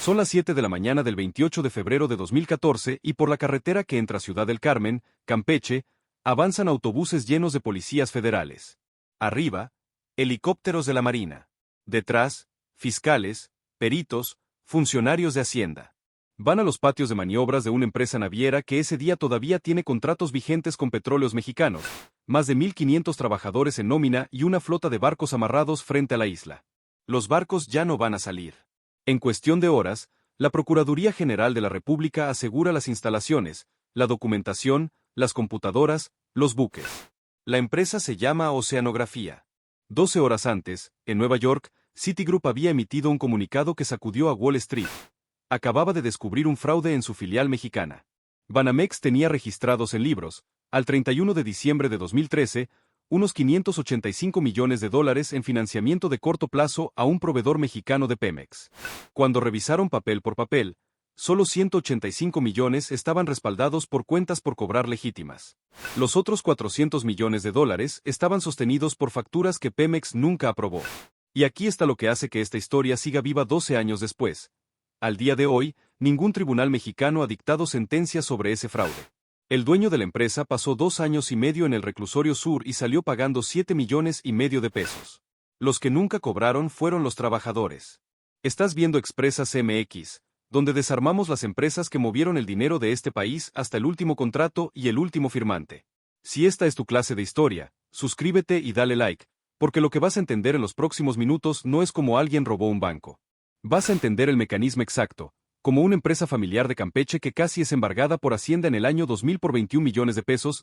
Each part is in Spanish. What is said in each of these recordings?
Son las 7 de la mañana del 28 de febrero de 2014 y por la carretera que entra a Ciudad del Carmen, Campeche, avanzan autobuses llenos de policías federales. Arriba, helicópteros de la Marina. Detrás, fiscales, peritos, funcionarios de Hacienda. Van a los patios de maniobras de una empresa naviera que ese día todavía tiene contratos vigentes con Petróleos Mexicanos, más de 1.500 trabajadores en nómina y una flota de barcos amarrados frente a la isla. Los barcos ya no van a salir. En cuestión de horas, la Procuraduría General de la República asegura las instalaciones, la documentación, las computadoras, los buques. La empresa se llama Oceanografía. 12 horas antes, en Nueva York, Citigroup había emitido un comunicado que sacudió a Wall Street. Acababa de descubrir un fraude en su filial mexicana. Banamex tenía registrados en libros, al 31 de diciembre de 2013, unos $585 millones en financiamiento de corto plazo a un proveedor mexicano de Pemex. Cuando revisaron papel por papel, solo 185 millones estaban respaldados por cuentas por cobrar legítimas. Los otros $400 millones estaban sostenidos por facturas que Pemex nunca aprobó. Y aquí está lo que hace que esta historia siga viva 12 años después. Al día de hoy, ningún tribunal mexicano ha dictado sentencia sobre ese fraude. El dueño de la empresa pasó 2 años y medio en el reclusorio sur y salió pagando $7,5 millones de pesos. Los que nunca cobraron fueron los trabajadores. Estás viendo Expresas MX, donde desarmamos las empresas que movieron el dinero de este país hasta el último contrato y el último firmante. Si esta es tu clase de historia, suscríbete y dale like, porque lo que vas a entender en los próximos minutos no es cómo alguien robó un banco. Vas a entender el mecanismo exacto, como una empresa familiar de Campeche que casi es embargada por Hacienda en el año 2000 por $21 millones,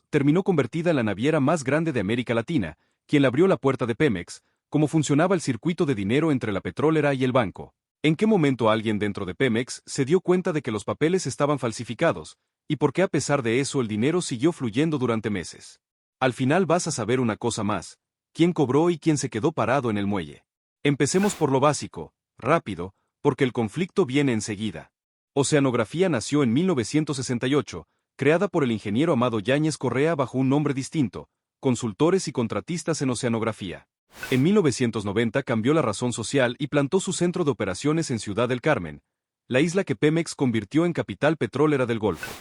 terminó convertida en la naviera más grande de América Latina, quien le abrió la puerta de Pemex, cómo funcionaba el circuito de dinero entre la petrolera y el banco. ¿En qué momento alguien dentro de Pemex se dio cuenta de que los papeles estaban falsificados, y por qué a pesar de eso el dinero siguió fluyendo durante meses? Al final vas a saber una cosa más: quién cobró y quién se quedó parado en el muelle. Empecemos por lo básico, rápido, porque el conflicto viene enseguida. Oceanografía nació en 1968, creada por el ingeniero Amado Yáñez Correa bajo un nombre distinto, consultores y contratistas en oceanografía. En 1990 cambió la razón social y plantó su centro de operaciones en Ciudad del Carmen, la isla que Pemex convirtió en capital petrolera del Golfo.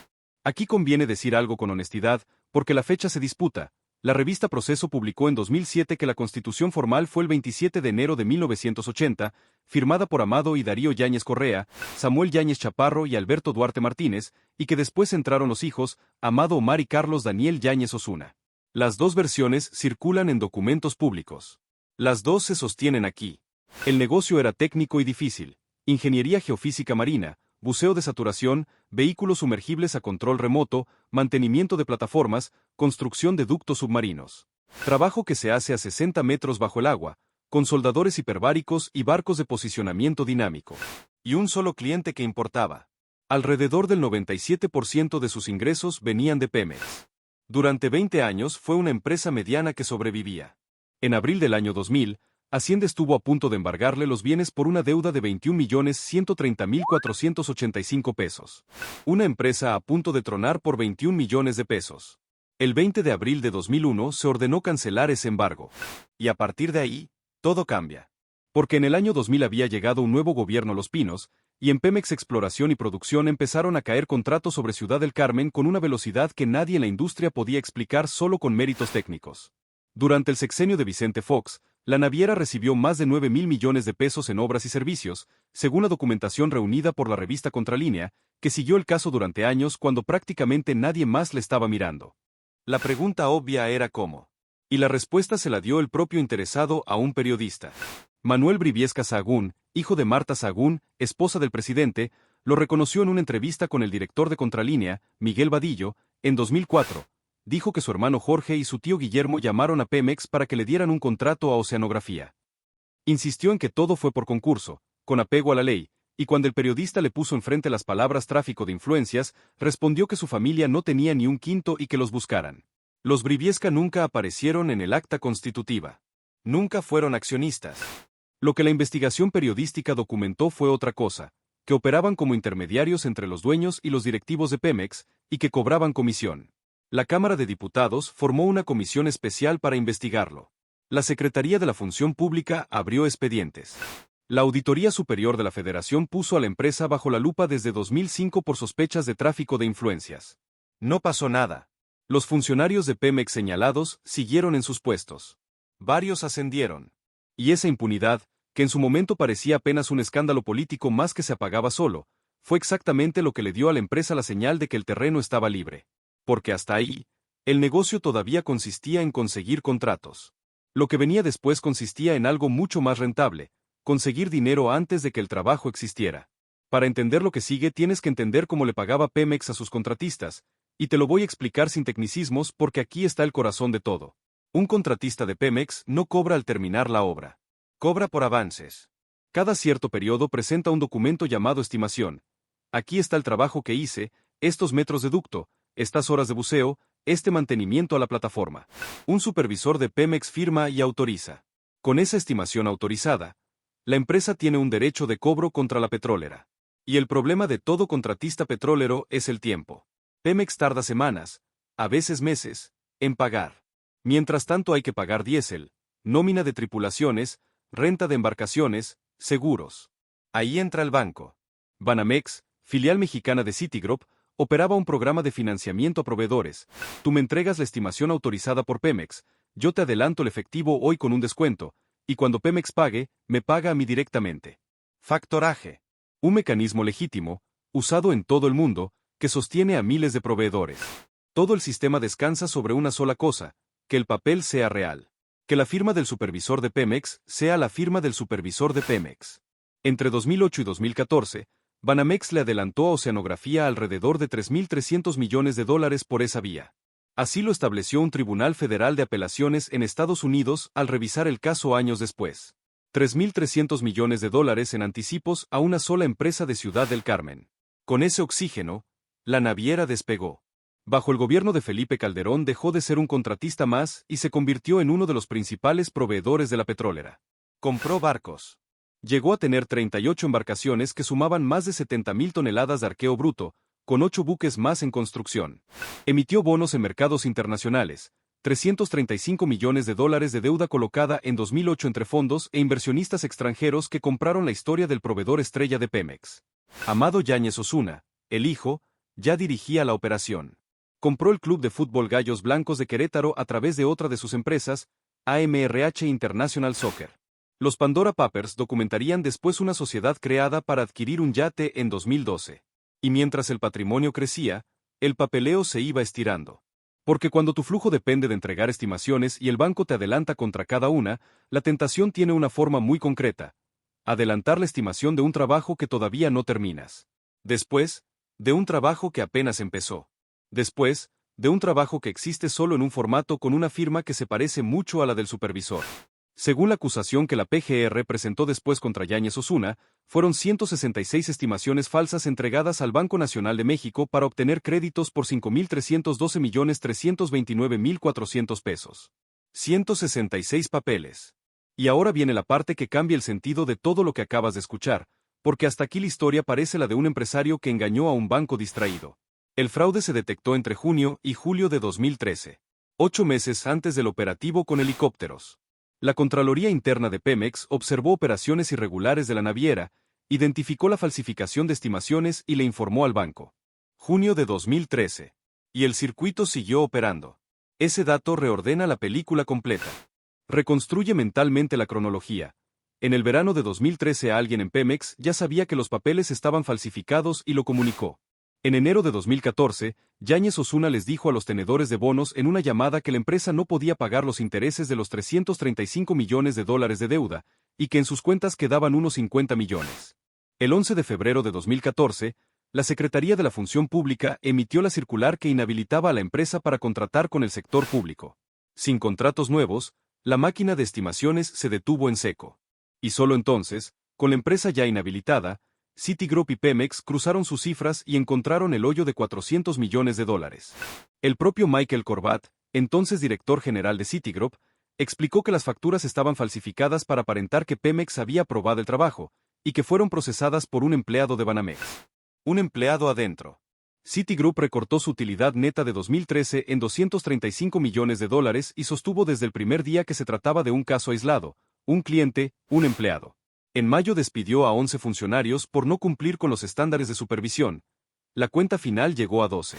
Aquí conviene decir algo con honestidad, porque la fecha se disputa. La revista Proceso publicó en 2007 que la constitución formal fue el 27 de enero de 1980, firmada por Amado y Darío Yáñez Correa, Samuel Yáñez Chaparro y Alberto Duarte Martínez, y que después entraron los hijos, Amado Omar y Carlos Daniel Yáñez Osuna. Las dos versiones circulan en documentos públicos. Las dos se sostienen aquí. El negocio era técnico y difícil: ingeniería geofísica marina, buceo de saturación, vehículos sumergibles a control remoto, mantenimiento de plataformas, construcción de ductos submarinos. Trabajo que se hace a 60 metros bajo el agua, con soldadores hiperbáricos y barcos de posicionamiento dinámico. Y un solo cliente que importaba. Alrededor del 97% de sus ingresos venían de Pemex. Durante 20 años fue una empresa mediana que sobrevivía. En abril del año 2000, Hacienda estuvo a punto de embargarle los bienes por una deuda de $21,130,485. Una empresa a punto de tronar por $21 millones. El 20 de abril de 2001 se ordenó cancelar ese embargo. Y a partir de ahí, todo cambia. Porque en el año 2000 había llegado un nuevo gobierno a Los Pinos, y en Pemex Exploración y Producción empezaron a caer contratos sobre Ciudad del Carmen con una velocidad que nadie en la industria podía explicar solo con méritos técnicos. Durante el sexenio de Vicente Fox, la naviera recibió más de $9,000 millones en obras y servicios, según la documentación reunida por la revista Contralínea, que siguió el caso durante años cuando prácticamente nadie más le estaba mirando. La pregunta obvia era cómo. Y la respuesta se la dio el propio interesado a un periodista. Manuel Briviesca Sahagún, hijo de Marta Sahagún, esposa del presidente, lo reconoció en una entrevista con el director de Contralínea, Miguel Vadillo, en 2004. Dijo que su hermano Jorge y su tío Guillermo llamaron a Pemex para que le dieran un contrato a Oceanografía. Insistió en que todo fue por concurso, con apego a la ley, y cuando el periodista le puso enfrente las palabras tráfico de influencias, respondió que su familia no tenía ni un quinto y que los buscaran. Los Briviesca nunca aparecieron en el acta constitutiva. Nunca fueron accionistas. Lo que la investigación periodística documentó fue otra cosa, que operaban como intermediarios entre los dueños y los directivos de Pemex, y que cobraban comisión. La Cámara de Diputados formó una comisión especial para investigarlo. La Secretaría de la Función Pública abrió expedientes. La Auditoría Superior de la Federación puso a la empresa bajo la lupa desde 2005 por sospechas de tráfico de influencias. No pasó nada. Los funcionarios de Pemex señalados siguieron en sus puestos. Varios ascendieron. Y esa impunidad, que en su momento parecía apenas un escándalo político más que se apagaba solo, fue exactamente lo que le dio a la empresa la señal de que el terreno estaba libre. Porque hasta ahí, el negocio todavía consistía en conseguir contratos. Lo que venía después consistía en algo mucho más rentable: conseguir dinero antes de que el trabajo existiera. Para entender lo que sigue tienes que entender cómo le pagaba Pemex a sus contratistas, y te lo voy a explicar sin tecnicismos porque aquí está el corazón de todo. Un contratista de Pemex no cobra al terminar la obra. Cobra por avances. Cada cierto periodo presenta un documento llamado estimación. Aquí está el trabajo que hice, estos metros de ducto, estas horas de buceo, este mantenimiento a la plataforma. Un supervisor de Pemex firma y autoriza. Con esa estimación autorizada, la empresa tiene un derecho de cobro contra la petrolera. Y el problema de todo contratista petrolero es el tiempo. Pemex tarda semanas, a veces meses, en pagar. Mientras tanto hay que pagar diésel, nómina de tripulaciones, renta de embarcaciones, seguros. Ahí entra el banco. Banamex, filial mexicana de Citigroup, operaba un programa de financiamiento a proveedores. Tú me entregas la estimación autorizada por Pemex, yo te adelanto el efectivo hoy con un descuento, y cuando Pemex pague, me paga a mí directamente. Factoraje. Un mecanismo legítimo, usado en todo el mundo, que sostiene a miles de proveedores. Todo el sistema descansa sobre una sola cosa: que el papel sea real. Que la firma del supervisor de Pemex sea la firma del supervisor de Pemex. Entre 2008 y 2014, Banamex le adelantó a Oceanografía alrededor de $3.300 millones por esa vía. Así lo estableció un tribunal federal de apelaciones en Estados Unidos al revisar el caso años después. $3.300 millones en anticipos a una sola empresa de Ciudad del Carmen. Con ese oxígeno, la naviera despegó. Bajo el gobierno de Felipe Calderón dejó de ser un contratista más y se convirtió en uno de los principales proveedores de la petrolera. Compró barcos. Llegó a tener 38 embarcaciones que sumaban más de 70.000 toneladas de arqueo bruto, con 8 buques más en construcción. Emitió bonos en mercados internacionales, $335 millones de deuda colocada en 2008 entre fondos e inversionistas extranjeros que compraron la historia del proveedor estrella de Pemex. Amado Yáñez Osuna, el hijo, ya dirigía la operación. Compró el Club de Fútbol Gallos Blancos de Querétaro a través de otra de sus empresas, AMRH International Soccer. Los Pandora Papers documentarían después una sociedad creada para adquirir un yate en 2012. Y mientras el patrimonio crecía, el papeleo se iba estirando. Porque cuando tu flujo depende de entregar estimaciones y el banco te adelanta contra cada una, la tentación tiene una forma muy concreta: adelantar la estimación de un trabajo que todavía no terminas. Después, de un trabajo que apenas empezó. Después, de un trabajo que existe solo en un formato con una firma que se parece mucho a la del supervisor. Según la acusación que la PGR presentó después contra Yáñez Osuna, fueron 166 estimaciones falsas entregadas al Banco Nacional de México para obtener créditos por $5.312.329.400. 166 papeles. Y ahora viene la parte que cambia el sentido de todo lo que acabas de escuchar, porque hasta aquí la historia parece la de un empresario que engañó a un banco distraído. El fraude se detectó entre junio y julio de 2013, 8 meses antes del operativo con helicópteros. La Contraloría Interna de Pemex observó operaciones irregulares de la naviera, identificó la falsificación de estimaciones y le informó al banco. Junio de 2013. Y el circuito siguió operando. Ese dato reordena la película completa. Reconstruye mentalmente la cronología. En el verano de 2013 alguien en Pemex ya sabía que los papeles estaban falsificados y lo comunicó. En enero de 2014, Yáñez Osuna les dijo a los tenedores de bonos en una llamada que la empresa no podía pagar los intereses de los $335 millones de deuda, y que en sus cuentas quedaban unos 50 millones. El 11 de febrero de 2014, la Secretaría de la Función Pública emitió la circular que inhabilitaba a la empresa para contratar con el sector público. Sin contratos nuevos, la máquina de estimaciones se detuvo en seco. Y solo entonces, con la empresa ya inhabilitada, Citigroup y Pemex cruzaron sus cifras y encontraron el hoyo de $400 millones. El propio Michael Corbat, entonces director general de Citigroup, explicó que las facturas estaban falsificadas para aparentar que Pemex había aprobado el trabajo, y que fueron procesadas por un empleado de Banamex. Un empleado adentro. Citigroup recortó su utilidad neta de 2013 en $235 millones y sostuvo desde el primer día que se trataba de un caso aislado: un cliente, un empleado. En mayo despidió a 11 funcionarios por no cumplir con los estándares de supervisión. La cuenta final llegó a 12.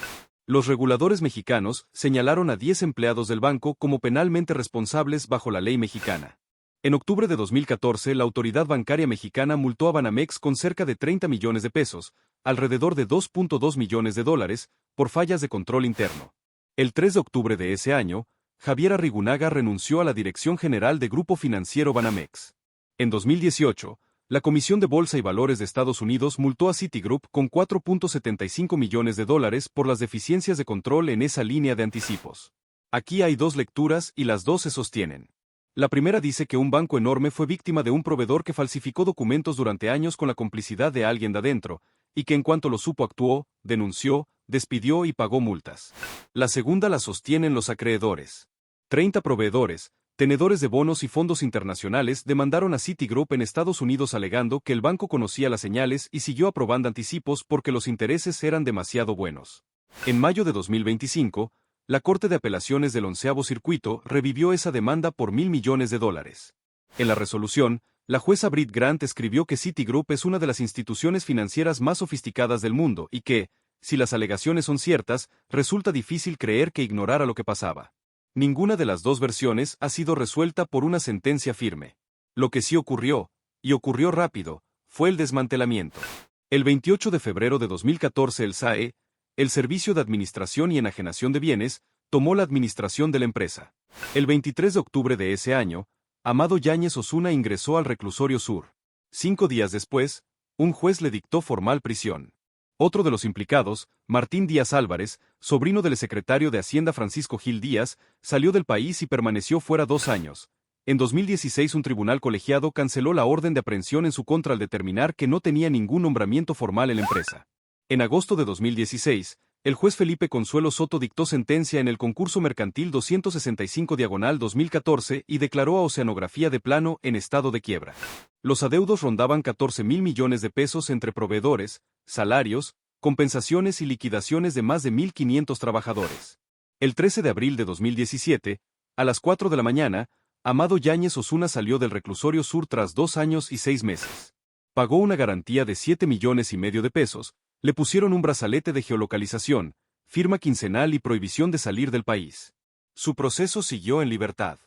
Los reguladores mexicanos señalaron a 10 empleados del banco como penalmente responsables bajo la ley mexicana. En octubre de 2014, la autoridad bancaria mexicana multó a Banamex con cerca de 30 millones de pesos, alrededor de 2.2 millones de dólares, por fallas de control interno. El 3 de octubre de ese año, Javier Arrigunaga renunció a la dirección general de Grupo Financiero Banamex. En 2018, la Comisión de Bolsa y Valores de Estados Unidos multó a Citigroup con 4.75 millones de dólares por las deficiencias de control en esa línea de anticipos. Aquí hay dos lecturas y las dos se sostienen. La primera dice que un banco enorme fue víctima de un proveedor que falsificó documentos durante años con la complicidad de alguien de adentro, y que en cuanto lo supo actuó, denunció, despidió y pagó multas. La segunda la sostienen los acreedores. 30 proveedores, tenedores de bonos y fondos internacionales demandaron a Citigroup en Estados Unidos alegando que el banco conocía las señales y siguió aprobando anticipos porque los intereses eran demasiado buenos. En mayo de 2025, la Corte de Apelaciones del 11º Circuito revivió esa demanda por $1.000 millones. En la resolución, la jueza Britt Grant escribió que Citigroup es una de las instituciones financieras más sofisticadas del mundo y que, si las alegaciones son ciertas, resulta difícil creer que ignorara lo que pasaba. Ninguna de las dos versiones ha sido resuelta por una sentencia firme. Lo que sí ocurrió, y ocurrió rápido, fue el desmantelamiento. El 28 de febrero de 2014 el SAE, el Servicio de Administración y Enajenación de Bienes, tomó la administración de la empresa. El 23 de octubre de ese año, Amado Yáñez Osuna ingresó al reclusorio sur. 5 días después, un juez le dictó formal prisión. Otro de los implicados, Martín Díaz Álvarez, sobrino del secretario de Hacienda Francisco Gil Díaz, salió del país y permaneció fuera 2 años. En 2016 un tribunal colegiado canceló la orden de aprehensión en su contra al determinar que no tenía ningún nombramiento formal en la empresa. En agosto de 2016, el juez Felipe Consuelo Soto dictó sentencia en el concurso mercantil 265/2014 y declaró a Oceanografía de Plano en estado de quiebra. Los adeudos rondaban 14.000 millones de pesos entre proveedores, salarios, compensaciones y liquidaciones de más de 1.500 trabajadores. El 13 de abril de 2017, a las 4 de la mañana, Amado Yáñez Osuna salió del reclusorio sur tras 2 años y 6 meses. Pagó una garantía de 7,5 millones de pesos, le pusieron un brazalete de geolocalización, firma quincenal y prohibición de salir del país. Su proceso siguió en libertad.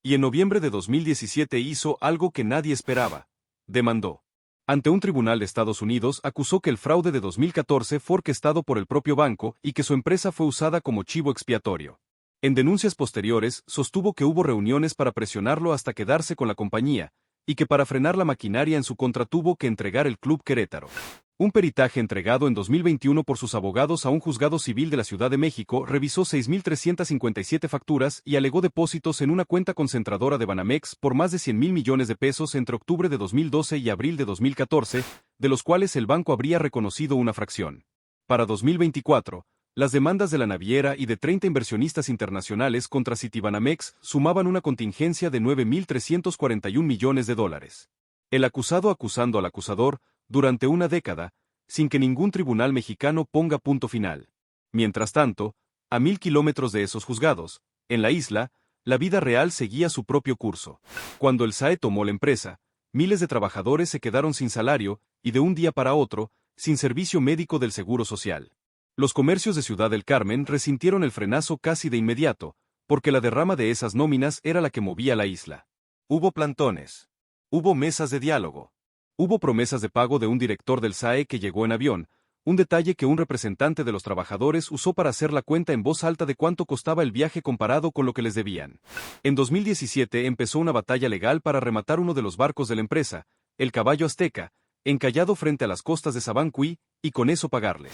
Y en noviembre de 2017 hizo algo que nadie esperaba. Demandó. Ante un tribunal de Estados Unidos acusó que el fraude de 2014 fue orquestado por el propio banco y que su empresa fue usada como chivo expiatorio. En denuncias posteriores, sostuvo que hubo reuniones para presionarlo hasta quedarse con la compañía, y que para frenar la maquinaria en su contra tuvo que entregar el Club Querétaro. Un peritaje entregado en 2021 por sus abogados a un juzgado civil de la Ciudad de México revisó 6.357 facturas y alegó depósitos en una cuenta concentradora de Banamex por más de 100,000 millones de pesos entre octubre de 2012 y abril de 2014, de los cuales el banco habría reconocido una fracción. Para 2024, las demandas de la naviera y de 30 inversionistas internacionales contra Citibanamex sumaban una contingencia de 9.341 millones de dólares. El acusado acusando al acusador, durante una década, sin que ningún tribunal mexicano ponga punto final. Mientras tanto, a 1.000 kilómetros de esos juzgados, en la isla, la vida real seguía su propio curso. Cuando el SAE tomó la empresa, miles de trabajadores se quedaron sin salario y de un día para otro, sin servicio médico del Seguro Social. Los comercios de Ciudad del Carmen resintieron el frenazo casi de inmediato, porque la derrama de esas nóminas era la que movía la isla. Hubo plantones. Hubo mesas de diálogo. Hubo promesas de pago de un director del SAE que llegó en avión, un detalle que un representante de los trabajadores usó para hacer la cuenta en voz alta de cuánto costaba el viaje comparado con lo que les debían. En 2017 empezó una batalla legal para rematar uno de los barcos de la empresa, el Caballo Azteca, encallado frente a las costas de Sabancuy, y con eso pagarles.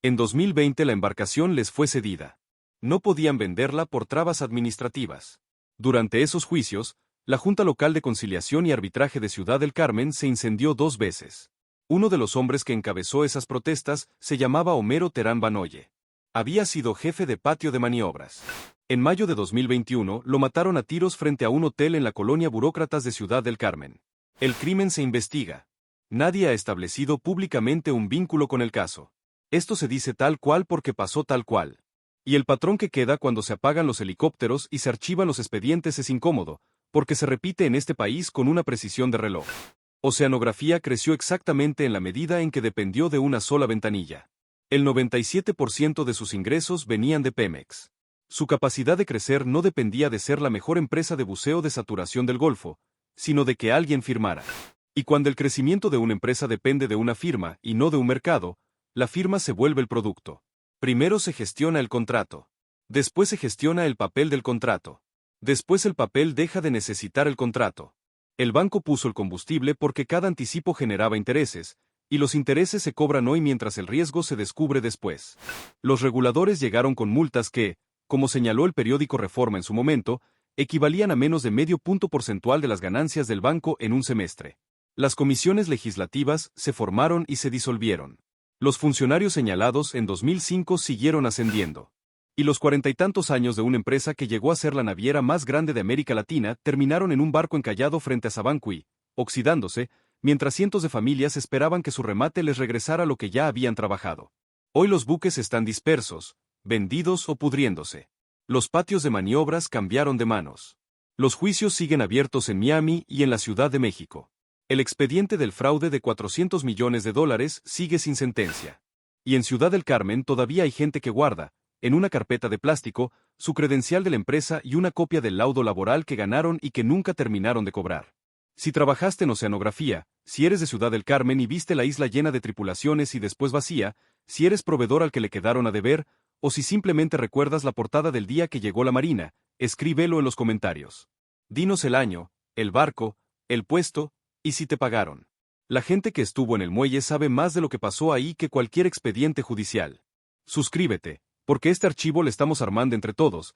En 2020 la embarcación les fue cedida. No podían venderla por trabas administrativas. Durante esos juicios, la Junta Local de Conciliación y Arbitraje de Ciudad del Carmen se incendió 2 veces. Uno de los hombres que encabezó esas protestas se llamaba Homero Terán Banoye. Había sido jefe de patio de maniobras. En mayo de 2021 lo mataron a tiros frente a un hotel en la colonia Burócratas de Ciudad del Carmen. El crimen se investiga. Nadie ha establecido públicamente un vínculo con el caso. Esto se dice tal cual porque pasó tal cual. Y el patrón que queda cuando se apagan los helicópteros y se archivan los expedientes es incómodo, porque se repite en este país con una precisión de reloj. Oceanografía creció exactamente en la medida en que dependió de una sola ventanilla. El 97% de sus ingresos venían de Pemex. Su capacidad de crecer no dependía de ser la mejor empresa de buceo de saturación del Golfo, sino de que alguien firmara. Y cuando el crecimiento de una empresa depende de una firma y no de un mercado, la firma se vuelve el producto. Primero se gestiona el contrato. Después se gestiona el papel del contrato. Después el papel deja de necesitar el contrato. El banco puso el combustible porque cada anticipo generaba intereses, y los intereses se cobran hoy mientras el riesgo se descubre después. Los reguladores llegaron con multas que, como señaló el periódico Reforma en su momento, equivalían a menos de medio punto porcentual de las ganancias del banco en un semestre. Las comisiones legislativas se formaron y se disolvieron. Los funcionarios señalados en 2005 siguieron ascendiendo. Y los 40 y tantos años de una empresa que llegó a ser la naviera más grande de América Latina terminaron en un barco encallado frente a Sabancuy, oxidándose, mientras cientos de familias esperaban que su remate les regresara lo que ya habían trabajado. Hoy los buques están dispersos, vendidos o pudriéndose. Los patios de maniobras cambiaron de manos. Los juicios siguen abiertos en Miami y en la Ciudad de México. El expediente del fraude de $400 millones sigue sin sentencia. Y en Ciudad del Carmen todavía hay gente que guarda, en una carpeta de plástico, su credencial de la empresa y una copia del laudo laboral que ganaron y que nunca terminaron de cobrar. Si trabajaste en oceanografía, si eres de Ciudad del Carmen y viste la isla llena de tripulaciones y después vacía, si eres proveedor al que le quedaron a deber, o si simplemente recuerdas la portada del día que llegó la Marina, escríbelo en los comentarios. Dinos el año, el barco, el puesto, y si te pagaron. La gente que estuvo en el muelle sabe más de lo que pasó ahí que cualquier expediente judicial. Suscríbete, porque este archivo lo estamos armando entre todos,